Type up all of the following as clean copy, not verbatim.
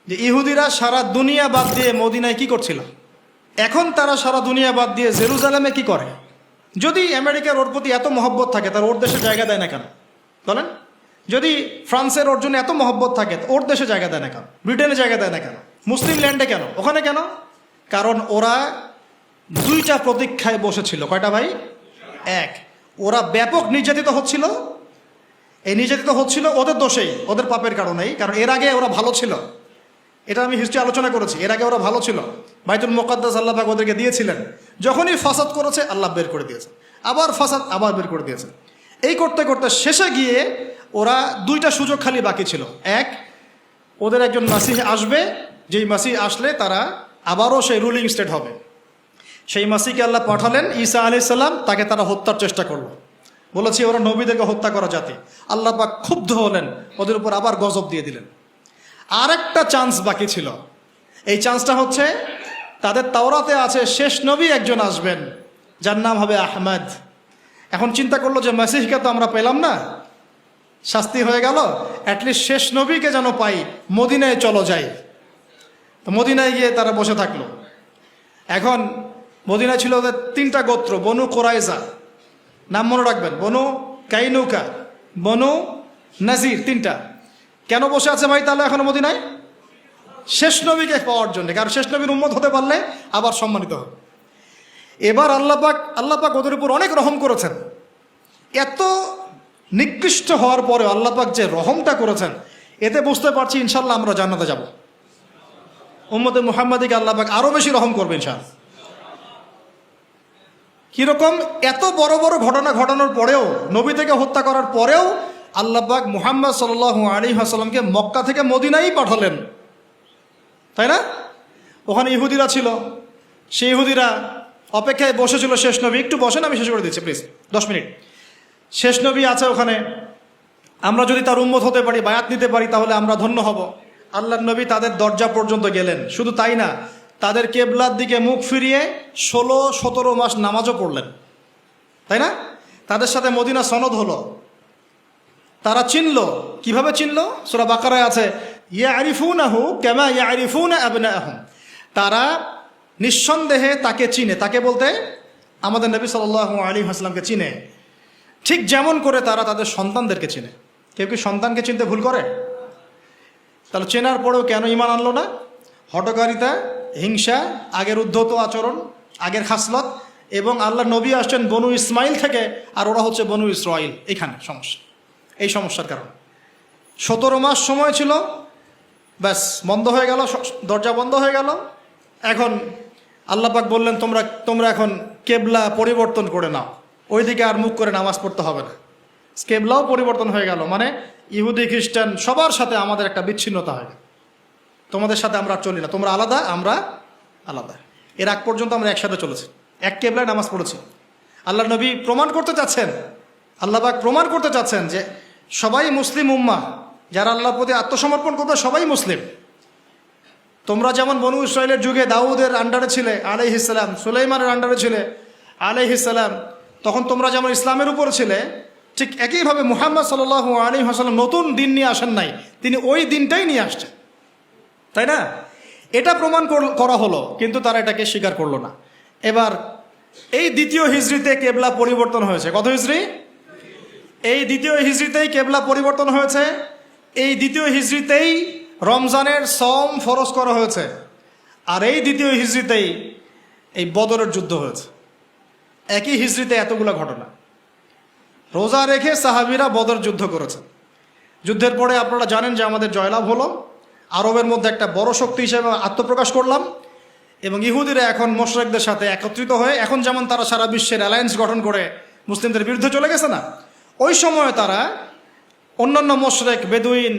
যে ইহুদিরা সারা দুনিয়া বাদ দিয়ে মদিনায় কি করছিল, এখন তারা সারা দুনিয়া বাদ দিয়ে জেরুজালেমে কি করে? যদি আমেরিকার ওর প্রতি এত মহব্বত থাকে তার ওর দেশে জায়গা দেয় না কেন বলেন? যদি ফ্রান্সের ওর জন্য এত মহব্বত থাকে ওর দেশে জায়গা দেয় না কেন? ব্রিটেনে জায়গা দেয় না কেন? মুসলিম ল্যান্ডে কেন? ওখানে কেন? কারণ ওরা দুইটা প্রতীক্ষায় বসেছিল। কয়টা ভাই? এক, ওরা ব্যাপক নির্যাতিত হচ্ছিল। এই নির্যাতিত হচ্ছিল ওদের দোষেই, ওদের পাপের কারণেই। কারণ এর আগে ওরা ভালো ছিল, এটা আমি হিস্ট্রি আলোচনা করেছি। এর আগে ওরা ভালো ছিল, বাইতুল মুকাদ্দাস আল্লাহ পাক ওদেরকে দিয়েছিলেন। যখনই ফাসাদ করেছে আল্লাহ বের করে দিয়েছে, আবার ফাসাদ আবার বের করে দিয়েছে। এই করতে করতে শেষে গিয়ে ওরা দুইটা সুযোগ খালি বাকি ছিল। এক, ওদের একজন মাসিহ আসবে, যেই মাসিহ আসলে তারা আবারও সেই রুলিং স্টেট হবে। সেই মাসিহকে আল্লাহ পাঠালেন, ঈসা আলাইহিস সালাম। তাকে তারা হত্যার চেষ্টা করলো। বলেছি ওরা নবীদেরকে হত্যা করা জাতি। আল্লাহ পাক ক্ষুব্ধ হলেন, ওদের উপর আবার গজব দিয়ে দিলেন। আরেকটা চান্স বাকি ছিল। এই চান্সটা হচ্ছে তাদের তাওরাতে আছে শেষ নবী একজন আসবেন, যার নাম হবে আহমদ। এখন চিন্তা করলো যে মাসিহকে তো আমরা পেলাম না, শাস্তি হয়ে গেল, অ্যাটলিস্ট শেষ নবীকে যেন পাই, মদিনায় চলো যাই। তো মদিনায় গিয়ে তারা বসে থাকলো। এখন মদিনায় ছিল ওদের তিনটা গোত্র, বনু কোরাইজা, নাম মনে রাখবেন, বনু কাইনুকা, বনু নাজির, তিনটা। কেন বসে আছে ভাই তাহলে এখনো মদিনায়? শেষ নবীকে পাওয়ার জন্য। কারণ শেষ নবীর উম্মত হতে পারলে আবার সম্মানিত হবে। এবার আল্লাহ পাক ওদের উপর অনেক রহম করেছেন। এত নিকৃষ্ট হওয়ার পরে আল্লাহ পাক যে রহমটা করেছেন, এতে বুঝতে পারছি ইনশাল্লাহ আমরা জান্নাতে যাব। উম্মতে মুহাম্মাদিকে আল্লাহ পাক আরো বেশি রহম করবে ইনশাআল্লাহ। কিরকম? এত বড় বড় ঘটনা ঘটানোর পরেও, নবী থেকে হত্যা করার পরেও আল্লাহ পাক মুহাম্মদ সাল্লাল্লাহু আলাইহি ওয়াসাল্লামকে মক্কা থেকে মদিনায় পাঠালেন, তাই না? ওখানে ইহুদিরা ছিল, সেই ইহুদিরা অপেক্ষায় বসেছিল শেষ নবী। একটু বসেন, আমি শেষ করে দিচ্ছি প্লিজ, 10 মিনিট। শেষ নবী আছে ওখানে, আমরা যদি তার উম্মত হতে পারি, বায়াত নিতে পারি, তাহলে আমরা ধন্য হব। আল্লাহর নবী তাদের দরজা পর্যন্ত গেলেন। শুধু তাই না, তাদের কেবলার দিকে মুখ ফিরিয়ে 16-17 মাস নামাজও পড়লেন, তাই না? তাদের সাথে মদিনা সনদ হলো, তারা চিনল। কিভাবে চিনল? সূরা বাকারায় আছে, ইয়ারিফুনাহু কামা ইয়ারিফুনা আবনাআহুম। তারা নিঃসন্দেহে তাকে চিনে। তাকে বলতে আমাদের নবী সাল্লাল্লাহু আলাইহি ওয়াসাল্লামকে চিনে, ঠিক যেমন করে তারা তাদের সন্তানদেরকে চিনে। কেউ কি সন্তানকে চিনতে ভুল করে? তাহলে চেনার পরেও কেন ঈমান আনলো না? হঠকারিতা, হিংসা, আগের উদ্ধত আচরণ, আগের খাসলত। এবং আল্লাহ নবী আসছেন বনু ইসমাইল থেকে, আর ওরা হচ্ছে বনু ইসরাইল। এখানে সমস্যা, এই সমস্যার কারণ। 17 মাস সময় ছিল, ব্যাস বন্ধ হয়ে গেল, দরজা বন্ধ হয়ে গেল। এখন আল্লাহ পাক বললেন, তোমরা এখন কেবলা পরিবর্তন করে নাও, ওইদিকে আর মুখ করে নামাজ পড়তে হবে না। কেবলাও পরিবর্তন হয়ে গেল, মানে ইহুদি খ্রিস্টান সবার সাথে আমাদের একটা বিচ্ছিন্নতা হয়। তোমাদের সাথে আমরা চলি না, তোমরা আলাদা, আমরা আলাদা। এর আগ পর্যন্ত আমরা একসাথে চলেছি, এক কেবলায় নামাজ পড়েছি। আল্লাহ নবী প্রমাণ করতে চাচ্ছেন, আল্লাহ পাক প্রমাণ করতে চাচ্ছেন যে সবাই মুসলিম উম্মাহ, যারা আল্লাহর প্রতি আত্মসমর্পণ করবে সবাই মুসলিম। তোমরা যেমন বনু ইসরাইলের যুগে দাউদের আন্ডারে ছিলে আলাইহিস সালাম, সুলাইমানের আন্ডারে ছিলে আলাইহিস সালাম, তখন তোমরা যেমন ইসলামের উপর ছিলে, ঠিক একইভাবে মুহাম্মদ সাল্লাল্লাহু আলাইহি ওয়াসাল্লাম নতুন দিন নিয়ে আসেন নাই, তিনি ওই দিনটাই নিয়ে আসছেন, তাই না? এটা প্রমাণ করা হলো, কিন্তু তারা এটাকে স্বীকার করলো না। এবার এই দ্বিতীয় হিজরিতে কেবলা পরিবর্তন হয়েছে। কত হিজরি? এই দ্বিতীয় হিজরিতেই কেবলা পরিবর্তন হয়েছে। এই দ্বিতীয় হিজরিতেই রমজানের সম ফরজ করা হয়েছে। আর এই দ্বিতীয় হিজরিতেই এই বদরের যুদ্ধ হয়েছে। একই হিজরিতে এতগুলো ঘটনা। রোজা রেখে সাহাবীরা বদর যুদ্ধ করেছে। যুদ্ধের পরে আপনারা জানেন যে আমাদের জয়লাভ হলো, আরবের মধ্যে একটা বড় শক্তি হিসেবে আত্মপ্রকাশ করলাম। এবং ইহুদিরা এখন মুশরিকদের সাথে একত্রিত হয়ে, এখন যেমন তারা সারা বিশ্বের অ্যালায়েন্স গঠন করে মুসলিমদের বিরুদ্ধে চলে গেছে না, ওই সময় তারা অন্যান্য মুশরিক, বেদুইন,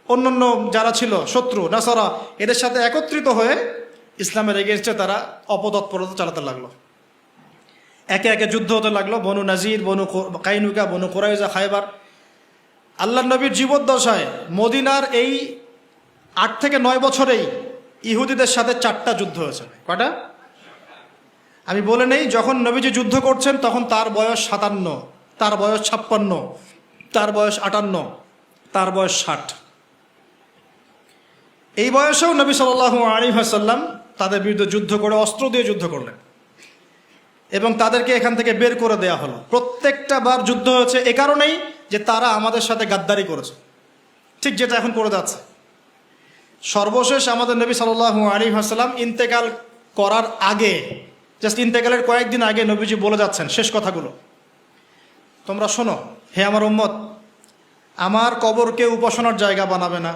অন্যান্য যারা ছিল শত্রু নাসারা, এদের সাথে একত্রিত হয়ে ইসলামের এগেইনস্টে তারা অপতৎপরতা চালাতে লাগলো। একে একে যুদ্ধ হতে লাগলো। বনু নাজির, বনু কাইনুকা, বনু কোরাইজা, খায়বার। আল্লাহ নবীর জীবদ্দশায় মদিনার এই 8 থেকে 9 বছরেই ইহুদিদের সাথে 4টা যুদ্ধ হয়েছে। কয়টা? আমি বলে নেই, যখন নবীজি যুদ্ধ করছেন তখন তার বয়স 57, তার বয়স 56, তার বয়স 58, তার বয়স 60। এই বয়সেও নবী সাল্লাল্লাহু আলাইহি ওয়াসাল্লাম তাদের বিরুদ্ধে যুদ্ধ করে অস্ত্র দিয়ে যুদ্ধ করলেন এবং তাদেরকে এখান থেকে বের করে দেওয়া হলো। প্রত্যেকটা বার যুদ্ধ হয়েছে এ কারণেই যে তারা আমাদের সাথে গাদ্দারি করেছে, ঠিক যেটা এখন করে যাচ্ছে। সর্বশেষ আমাদের নবী সাল্লাল্লাহু আলাইহি ওয়াসাল্লাম ইন্তেকাল করার আগে, জাস্ট ইন্তেকালের কয়েকদিন আগে নবীজি বলে যাচ্ছেন শেষ কথাগুলো, তোমরা শোনো হে আমার উম্মত, আমার কবরকে উপাসনার জায়গা বানাবে না,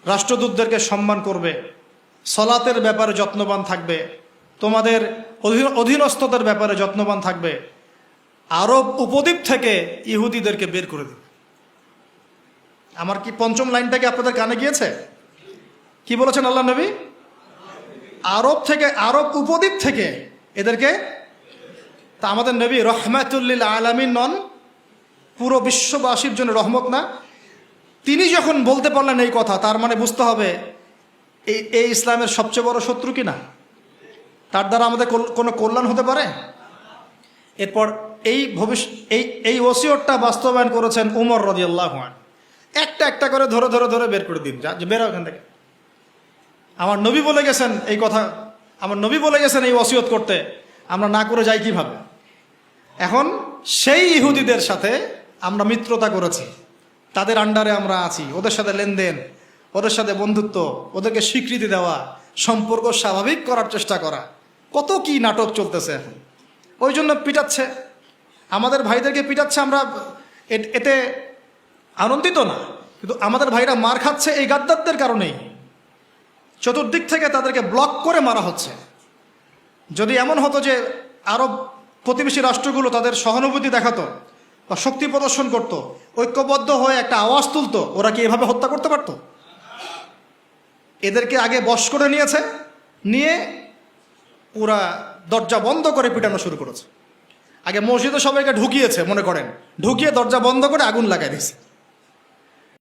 রাষ্ট্রদূতদেরকে সম্মান করবে, সলাতের ব্যাপারে যত্নবান থাকবে, তোমাদের অধীনস্থদের ব্যাপারে যত্নবান থাকবে, আরব উপদ্বীপ থেকে ইহুদিদেরকে বের করে দেবে। আমার কি পঞ্চম লাইনটাকে আপনাদের কানে গিয়েছে? কি বলেছেন আল্লাহ নবী? আরব উপদ্বীপ থেকে এদেরকে। তা আমাদের নবী রহমাতুল্লিল আলামিন নন? পুরো বিশ্ববাসীর জন্য রহমত না? তিনি যখন বলতে পারলেন এই কথা, তার মানে বুঝতে হবে এই ইসলামের সবচেয়ে বড় শত্রু কিনা, তার দ্বারা আমাদের কোনো কল্যাণ হতে পারে। এরপর এই ওসিয়তটা বাস্তবায়ন করেছেন উমর রাদিয়াল্লাহু আনহু। একটা করে ধরে বের করে দিন, যা বেরো এখান থেকে। আমার নবী বলে গেছেন এই কথা, আমার নবী বলে গেছেন এই ওসিয়ত করতে, আমরা না করে যাই কিভাবে? এখন সেই ইহুদিদের সাথে আমরা মিত্রতা করেছি, তাদের আন্ডারে আমরা আছি, ওদের সাথে লেনদেন, ওদের সাথে বন্ধুত্ব, ওদেরকে স্বীকৃতি দেওয়া, সম্পর্ক স্বাভাবিক করার চেষ্টা করা, কত কি নাটক চলতেছে এখন। ওই জন্য পিটাচ্ছে, আমাদের ভাইদেরকে পিটাচ্ছে, আমরা এতে আনন্দিত না, কিন্তু আমাদের ভাইরা মার খাচ্ছে এই গাদ্দারদের কারণেই। চতুর্দিক থেকে তাদেরকে ব্লক করে মারা হচ্ছে। যদি এমন হতো যে আরব প্রতিবেশী রাষ্ট্রগুলো তাদের সহানুভূতি দেখাতো বা শক্তি প্রদর্শন করত, ঐক্যবদ্ধ হয়ে একটা আওয়াজ তুলতো, ওরা কি এভাবে হত্যা করতে পারতো? এদেরকে আগে বশ করে নিয়ে পুরা দরজা বন্ধ করে পিটানো শুরু করেছে। আগে মসজিদে সবাইকে ঢুকিয়েছে, মনে করেন, ঢুকিয়ে দরজা বন্ধ করে আগুন লাগাই দিয়েছে।